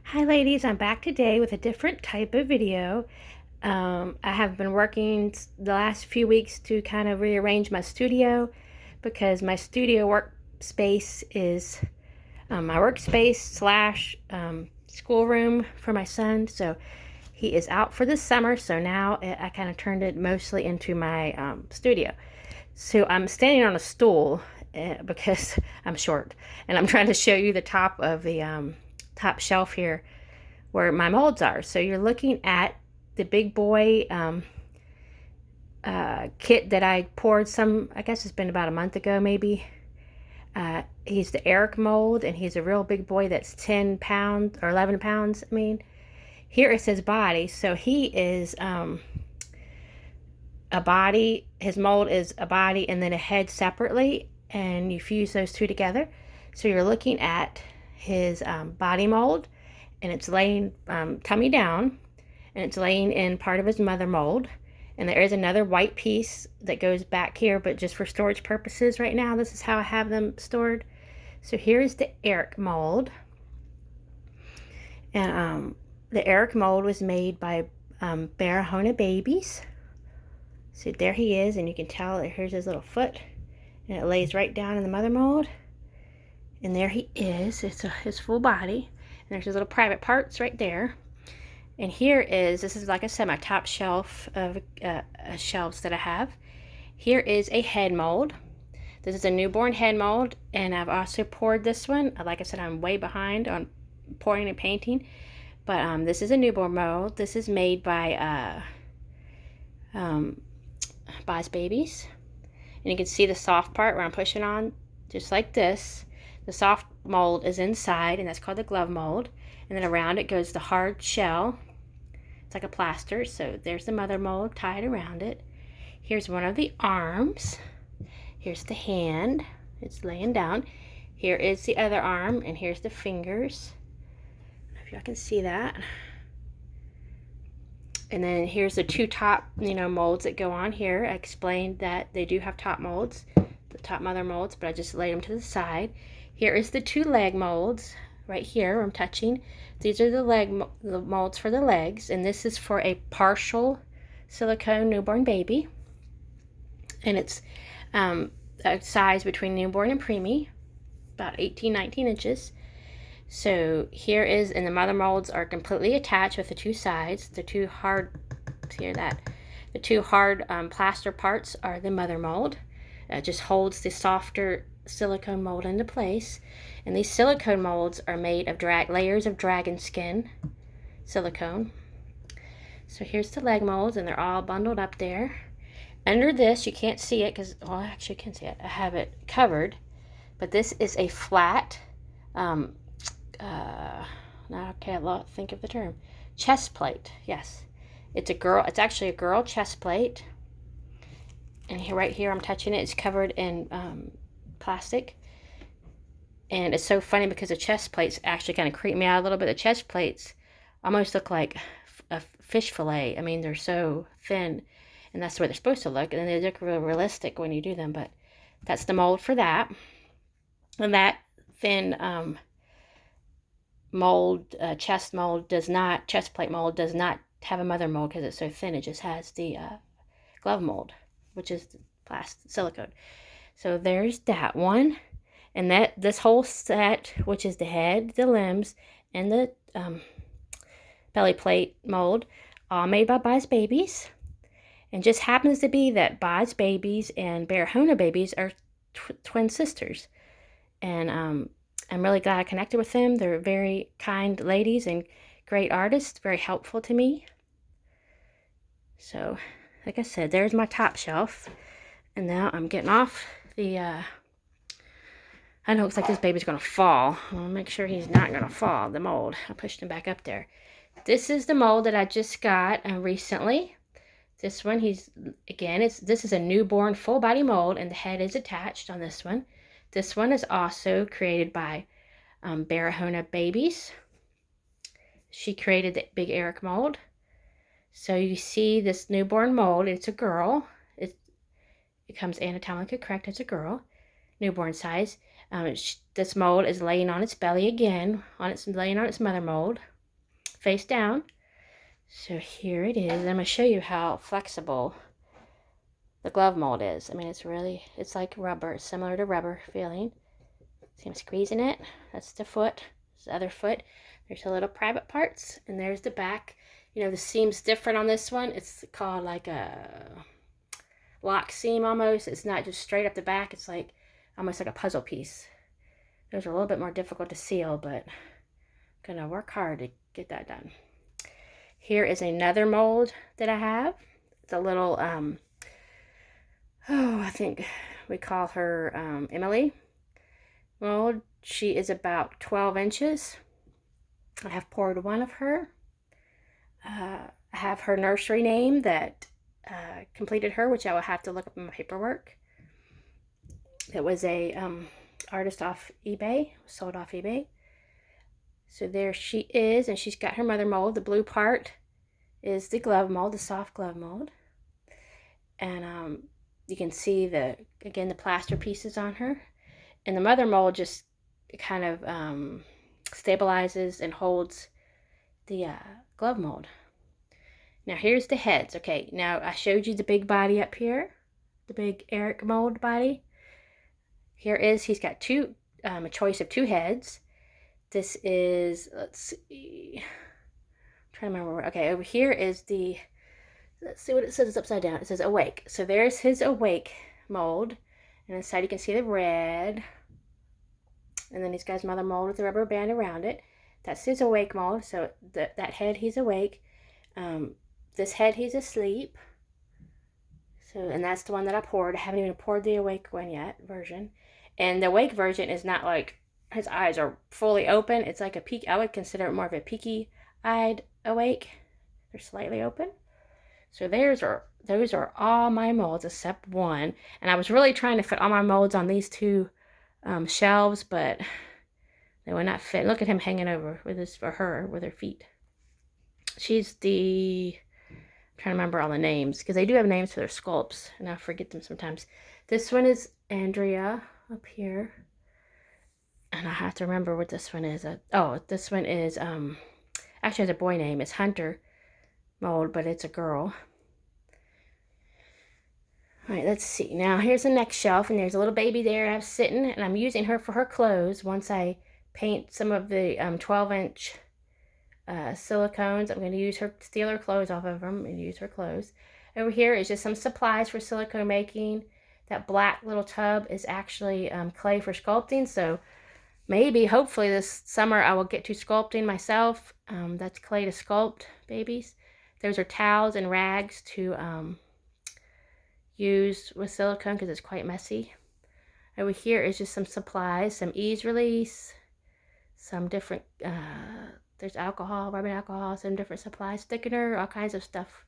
Hi ladies, I'm back today with a different type of video. I have been working the last few weeks to kind of rearrange my studio because my studio workspace is my workspace slash schoolroom for my son. So he is out for the summer, so now I kind of turned it mostly into my studio. So I'm standing on a stool because I'm short, and I'm trying to show you the top of the top shelf here where my molds are. So you're looking at the big boy kit that I poured I guess it's been about a month ago maybe. He's the Eric mold, and he's a real big boy that's 10 pounds or 11 pounds. I mean, here it says body. So he is a body. His mold is a body and then a head separately, and you fuse those two together. So you're looking at his body mold, and it's laying tummy down, and it's laying in part of his mother mold. And there is another white piece that goes back here, but just for storage purposes right now, this is how I have them stored. So here's the Eric mold. And the Eric mold was made by Barahona Babies. So there he is, and you can tell here's his little foot, and it lays right down in the mother mold. And there he is. It's his full body. And there's his little private parts right there. And this is, like I said, my top shelf of shelves that I have. Here is a head mold. This is a newborn head mold, and I've also poured this one. Like I said, I'm way behind on pouring and painting, but this is a newborn mold. This is made by Boz Babies, and you can see the soft part where I'm pushing on, just like this. The soft mold is inside, and that's called the glove mold, and then around it goes the hard shell. It's like a plaster. So there's the mother mold tied around it. Here's one of the arms. Here's the hand. It's laying down. Here is the other arm, and here's the fingers. I don't know if y'all can see that. And then here's the two top, molds that go on here. I explained that they do have top molds, the top mother molds, but I just laid them to the side. Here is the two leg molds right here where I'm touching. These are the molds for the legs, and this is for a partial silicone newborn baby. And it's a size between newborn and preemie, about 18, 19 inches. So here is, and the mother molds are completely attached with the two sides. The two hard, the two hard plaster parts are the mother mold. It just holds the softer silicone mold into place. And these silicone molds are made of layers of dragon skin silicone. So here's the leg molds, and they're all bundled up there. Under this, you can't see it because, well, actually you can see it. I have it covered, but this is a flat, now I can't think of the term, chest plate. Yes, it's actually a girl chest plate. And here, right here, I'm touching it. It's covered in plastic. And it's so funny because the chest plates actually kind of creep me out a little bit. The chest plates almost look like a fish fillet. I mean, they're so thin, and that's the way they're supposed to look. And then they look real realistic when you do them. But that's the mold for that. And that thin mold, chest plate mold does not have a mother mold because it's so thin. It just has the glove mold, which is plastic silicone. So there's that one. And this whole set, which is the head, the limbs, and the belly plate mold, all made by Boz Babies. And just happens to be that Boz Babies and Barahona Babies are twin sisters. And I'm really glad I connected with them. They're very kind ladies and great artists, very helpful to me. So, like I said, there's my top shelf. And now I'm getting off the, I know it looks like this baby's going to fall. I'll make sure he's not going to fall, the mold. I pushed him back up there. This is the mold that I just got recently. This one, this is a newborn full body mold, and the head is attached on this one. This one is also created by Barahona Babies. She created the big Eric mold. So you see this newborn mold. It's a girl. It comes anatomically correct as a girl, newborn size. This mold is laying on its belly again, laying on its mother mold. face down. So here it is. I'm going to show you how flexible the glove mold is. I mean, it's like rubber. It's similar to rubber feeling. See, I'm squeezing it. That's the foot. This other foot. There's the little private parts, and there's the back. You know, the seam's different on this one. It's called like a lock seam almost. It's not just straight up the back. It's like almost like a puzzle piece. Those are a little bit more difficult to seal, but I'm gonna work hard to get that done. Here is another mold that I have. It's a little, I think we call her Emily mold. She is about 12 inches. I have poured one of her. I have her nursery name that completed her, which I will have to look up in my paperwork. It was a artist off eBay, sold off eBay. So there she is, and she's got her mother mold. The blue part is the glove mold, the soft glove mold. And you can see the plaster pieces on her. And the mother mold just kind of stabilizes and holds the glove mold. Now here's the heads. Okay, now I showed you the big body up here, the big Eric mold body. He's got a choice of 2 heads. This is, let's see, I'm trying to remember. Okay, over here is let's see what it says. It's upside down. It says awake. So there's his awake mold. And inside you can see the red. And then he's got his mother mold with the rubber band around it. That's his awake mold. So that head, he's awake. This head, he's asleep. So, and that's the one that I poured. I haven't even poured the awake one yet, version. And the awake version is not like his eyes are fully open. It's like a peak. I would consider it more of a peaky-eyed awake. They're slightly open. So those are all my molds except one. And I was really trying to fit all my molds on these 2 shelves, but they would not fit. Look at him hanging over with her feet. She's I'm trying to remember all the names, because they do have names for their sculpts, and I forget them sometimes. This one is Andrea up here. And I have to remember what this one is. This one is, actually has a boy name. It's Hunter mold, but it's a girl. All right, let's see. Now, here's the next shelf, and there's a little baby there I'm sitting, and I'm using her for her clothes. Once I paint some of the 12-inch silicones, I'm going to steal her clothes off of them and use her clothes. Over here is just some supplies for silicone making. That black little tub is actually clay for sculpting, so maybe, hopefully this summer I will get to sculpting myself. That's clay to sculpt babies. Those are towels and rags to use with silicone because it's quite messy. Over here is just some supplies, some ease release, some different, there's alcohol, rubbing alcohol, some different supplies, thickener, all kinds of stuff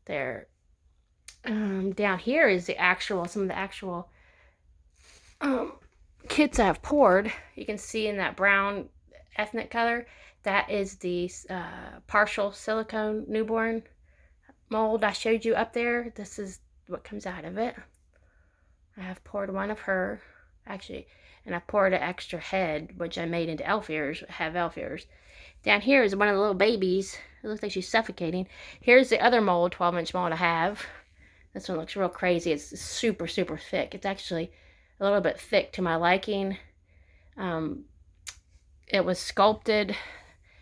there. Down here is some of the actual kits I've poured. You can see in that brown ethnic color, that is the partial silicone newborn mold I showed you up there. This is what comes out of it. I have poured one of her, actually, and I poured an extra head, which I made into elf ears, have elf ears. Down here is one of the little babies. It looks like she's suffocating. Here's the other mold, 12-inch mold I have. This one looks real crazy. It's super, super thick. It's actually a little bit thick to my liking. It was sculpted,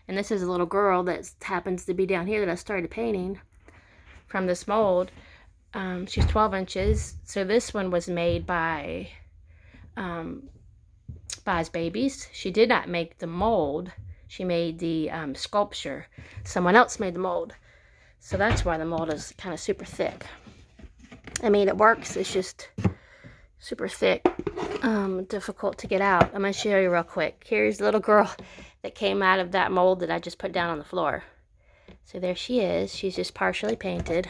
and this is a little girl that happens to be down here that I started painting from this mold. She's 12 inches. So this one was made by Boz Babies. She did not make the mold. She made the sculpture. Someone else made the mold. So that's why the mold is kind of super thick. I mean, it works. It's just super thick. Difficult to get out. I'm going to show you real quick. Here's the little girl that came out of that mold that I just put down on the floor. So there she is. She's just partially painted.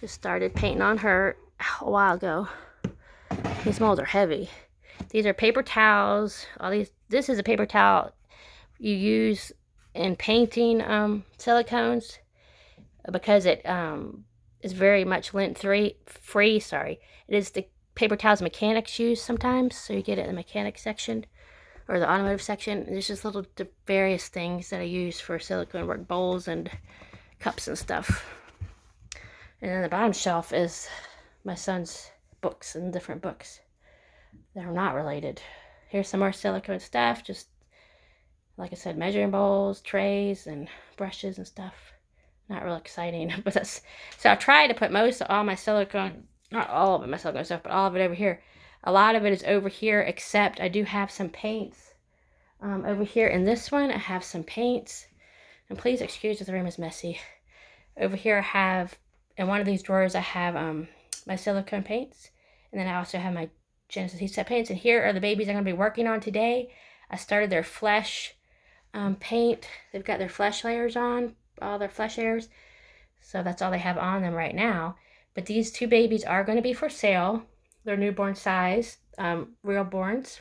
Just started painting on her a while ago. These molds are heavy. These are paper towels. This is a paper towel you use in painting silicones because it is very much lint-free. Sorry, it is the paper towels mechanics use sometimes, so you get it in the mechanics section. or the automotive section. There's just little various things that I use for silicone work, bowls and cups and stuff. And then the bottom shelf is my son's books and different books that are not related. Here's some more silicone stuff, just like I said, measuring bowls, trays, and brushes and stuff. Not real exciting, but that's, so I try to put most of all my silicone, not all of it, my silicone stuff, but all of it over here. A lot of it is over here, except I do have some paints. Over here in this one, I have some paints. And please excuse if the room is messy. Over here I have, in one of these drawers, I have my silicone paints. And then I also have my Genesis Heat Set paints. And here are the babies I'm going to be working on today. I started their flesh paint. They've got their flesh layers on, all their flesh layers. So that's all they have on them right now. But these two babies are going to be for sale. They're newborn size, real borns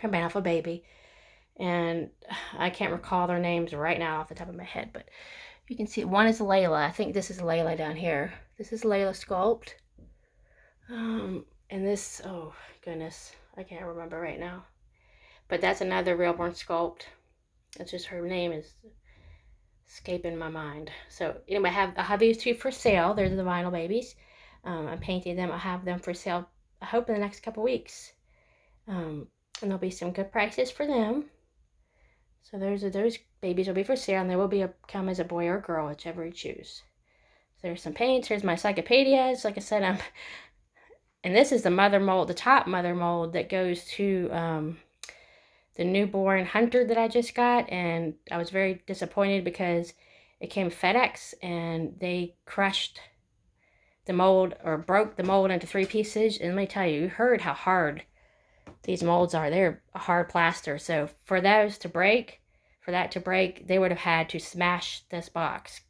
from an alpha baby. And I can't recall their names right now off the top of my head, but you can see one is Layla. I think this is Layla down here. This is Layla Sculpt. And this, oh goodness, I can't remember right now. But that's another real-born sculpt. It's just her name is escaping my mind. So anyway, I have these two for sale. They're the vinyl babies. I'm painting them. I'll have them for sale, I hope, in the next couple weeks. And there'll be some good prices for them. So those babies will be for sale, and they will come as a boy or a girl, whichever you choose. So there's some paints. Here's my Cyclopedias. Like I said, and this is the mother mold, the top mother mold that goes to the newborn hunter that I just got. And I was very disappointed because it came FedEx and they crushed the mold, or broke the mold into 3 pieces. And let me tell you, you heard how hard these molds are. They're a hard plaster. So for that to break, they would have had to smash this box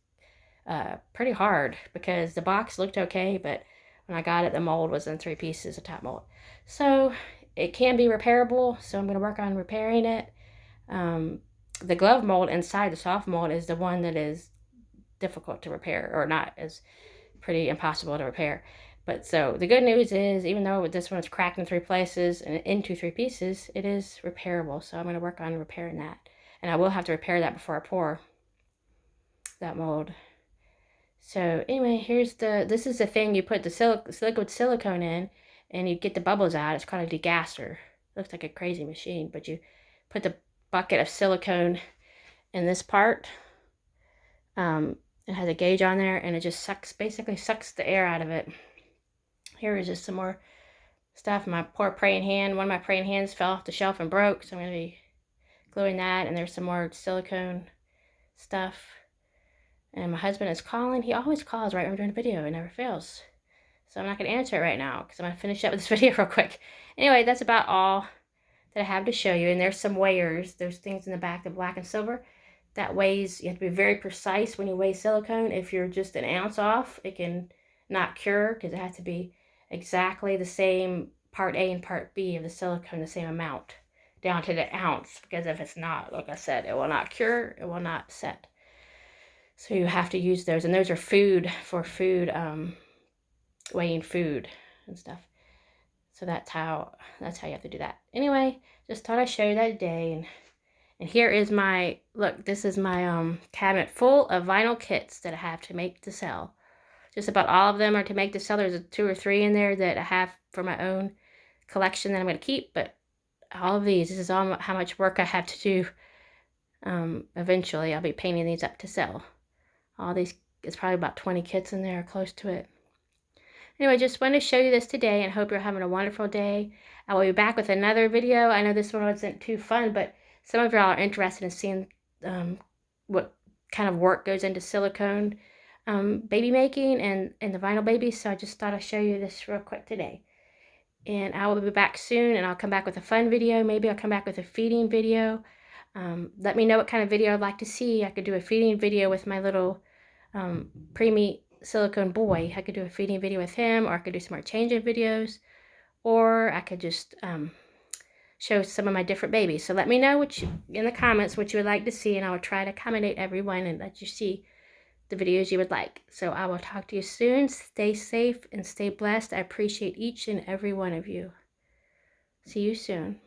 pretty hard, because the box looked okay, but when I got it, the mold was in 3 pieces, a top mold. So it can be repairable, so I'm going to work on repairing it. The glove mold inside the soft mold is the one that is difficult to repair, or not, is pretty impossible to repair. But so the good news is, even though this one is cracked in 3 places and into 3 pieces, it is repairable. So I'm going to work on repairing that. And I will have to repair that before I pour that mold. So anyway, this is the thing you put the liquid silicone in, and you get the bubbles out. It's called a degasser. Looks like a crazy machine, but you put the bucket of silicone in this part. It has a gauge on there, and it just basically sucks the air out of it. Here is just some more stuff. My poor praying hand. One of my praying hands fell off the shelf and broke, so I'm going to be gluing that. And there's some more silicone stuff. And my husband is calling. He always calls right when I'm doing a video. It never fails. So I'm not going to answer it right now, because I'm going to finish up with this video real quick. Anyway, that's about all that I have to show you. And there's some weighers. There's things in the back, the black and silver. That weighs, you have to be very precise when you weigh silicone. If you're just an ounce off, it can not cure, because it has to be exactly the same part A and part B of the silicone, the same amount, down to the ounce. Because if it's not, like I said, it will not cure, it will not set. So you have to use those, and those are for food, weighing food and stuff. So that's how you have to do that. Anyway, just thought I'd show you that today. And here is my, look, this is my cabinet full of vinyl kits that I have to make to sell. Just about all of them are to make to sell. There's 2 or 3 in there that I have for my own collection that I'm going to keep. But all of these, this is all how much work I have to do. Eventually, I'll be painting these up to sell. All these, it's probably about 20 kits in there, close to it. Anyway, just wanted to show you this today, and hope you're having a wonderful day. I will be back with another video. I know this one wasn't too fun, but some of y'all are interested in seeing what kind of work goes into silicone baby making and the vinyl babies. So I just thought I'd show you this real quick today. And I will be back soon, and I'll come back with a fun video. Maybe I'll come back with a feeding video. Let me know what kind of video I'd like to see. I could do a feeding video with my little preemie silicone boy. I could do a feeding video with him, or I could do some more changing videos, or I could just show some of my different babies. So let me know in the comments what you would like to see, and I will try to accommodate everyone and let you see the videos you would like. So I will talk to you soon. Stay safe and stay blessed. I appreciate each and every one of you. See you soon.